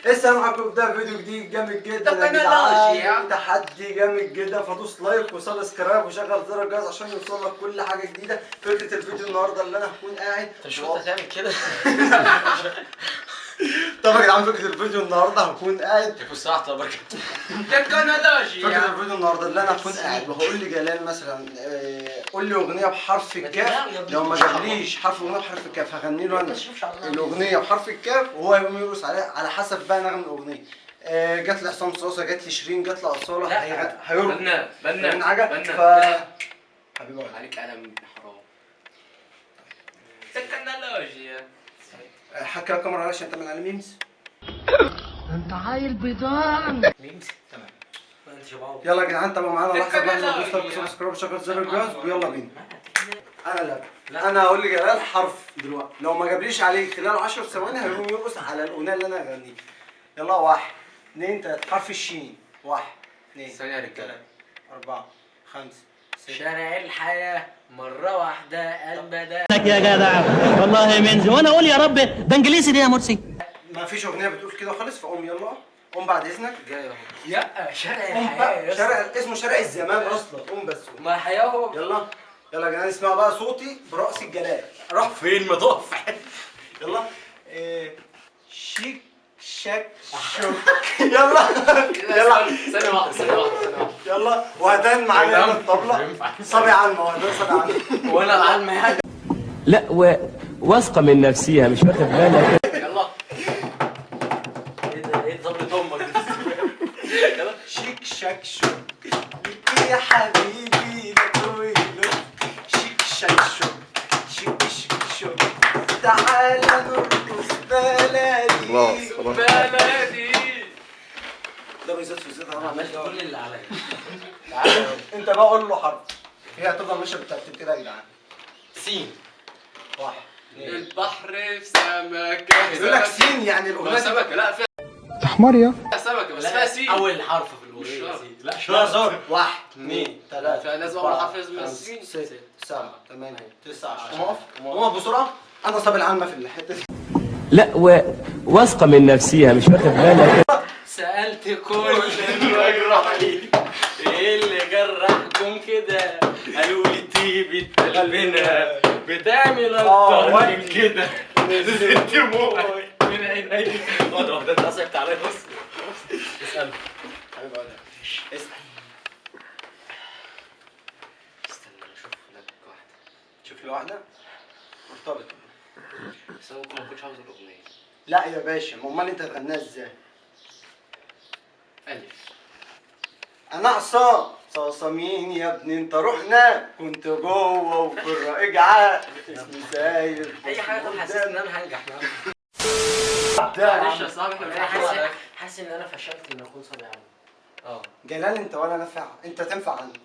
السلام عليكم. ده فيديو جديد جامد جدا يا جدعان، تحدي جامد جدا. فدوس لايك وسبسكرايب وشغل زر الجرس عشان يوصلك كل حاجه جديده. فكره الفيديو النهارده اللي انا هكون قاعد انت شو هتعمل كده؟ طب يا جدعان، فكره الفيديو النهارده هكون قاعد يكون ساعة تبارك فكره الفيديو النهارده اللي انا هكون قاعد وهقول لجلال مثلا قول لي اغنيه بحرف الكاف. لو ما جابليش حرف اغنيه بحرف الكاف هغني له انا الاغنيه بحرف الكاف وهو يقوم يرقص عليها على حسب بقى نغم الاغنيه. جات لي عصام صوصه، جات لي شيرين، جات لي اصاله، هيرقص بنا حاجه. حبيبي عليك قلم حرام. تكنولوجيا حكي الكاميرا عشان تعمل على ميمز. انت عيل بيضان. ميمز تمام. انت شباب يلا يا جدعان تابعوا معانا لحظه لحظه، دوس لايك وسبسكرايب وشغل زر الجرس ويلا بينا. لا انا هقول لجلال حرف دلوقتي، لو ما جابليش عليه خلال 10 ثواني هيقوم يرقص على الاغنيه اللي انا هغنيها. يلا 1 2 3 حرف الشين. 1 2 ثانية يا رجالة 4 5 6. شارع الحياة مرة واحدة البدا لك يا جدع والله من زمان اقول يا رب ده انجليزي دي يا مرسي. ما فيش اغنيه بتقول كده خالص، فقوم يلا قوم بعد اذنك. جاي اهو. يا شارع قوم الحياة بقى، شارع اسمه شارع الزمان اصلا. قوم بس قوم. ما الحياة اهو. يلا يلا يا جدعان اسمعوا بقى صوتي برأس الجلال. راح فين ما تقف. يلا شيك شاك شوك. يلا يلا ثانية واحدة يلا وهدان معايا يلا الطبلة. صبي علمة وهدان صبي علمة وانا العلم حاجة. لا واثقة من نفسها مش واخد بالك. يلا ايه ده؟ ايه طبلة امك دي؟ يلا شيك شاك شوك ليك يا حبيبي لكوي شيك شاك شوك شيك شيك شوك تعالى نرقص بلدي بلدي. ده بيزيد في زيت. انا عملت كل اللي عليا. تعالى انت بقى قول له حرف. هي هتفضل ماشيه بالترتيب كده يا جدعان. سين. 1 2. البحر في سمكة. يقول لك سين يعني الاغنيه سمكة. لا فيها حمار يا سمكة بس فيها سين. أول حرف في الأغنية سين. لا لا زور. 1 2 3 فيها ناس أول حرف اسمها سين. 6 7 8 9 10. قوم بسرعه. انا صاب العلمه في الحته دي. لا واثقة من نفسها مش واخد بالك. سألت كل المجرحين ايه اللي جرحكم كده؟ قالوا لي طيبة قلبنا بتعمل اكتر من كده. نزلت دموعي من عيني. واحدة انت قصدك تعالى بص. اسأل حبيبي اقعد اسال. استنى اشوف لك واحدة. شوف لي واحده مرتبطه. بس انا ممكن ما اكونش عاوز الأغنية. لا يا باشا، امال انت هتغنيها ازاي؟ ألف. انا عصام صاصة مين يا ابني انت؟ رحنا كنت جوه وفي الرجعه اسمي ساير. أي حاجة طب حسيت إن أنا هنجح معاك. معلش يا صاحبي احنا حاسس إن أنا فشلت إن أكون صبي عالم. جلال انت ولا نافع، انت تنفع عني.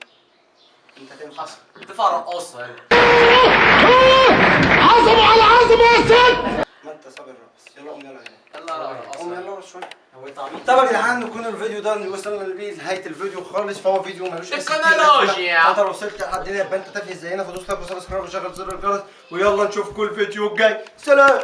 انت تنفع حصل تنفع رقاصة يعني. عظمه على عظمه يا ست. ما انت صابر رقص. يلا قوم يلا يلا رقاصة. قوم يلا شويه. هو انت عبيط. طبعا يا جدعان نكون الفيديو ده اللي وصلنا بيه لنهايه الفيديو خالص، فهو فيديو ملوش تكنولوجيا. انت لو وصلت لحد هنا يبقى انت تافه زينا. فدوس لايك وسبسكرايب وشغل زر الجرس ويلا نشوفكم الفيديو الجاي. سلام.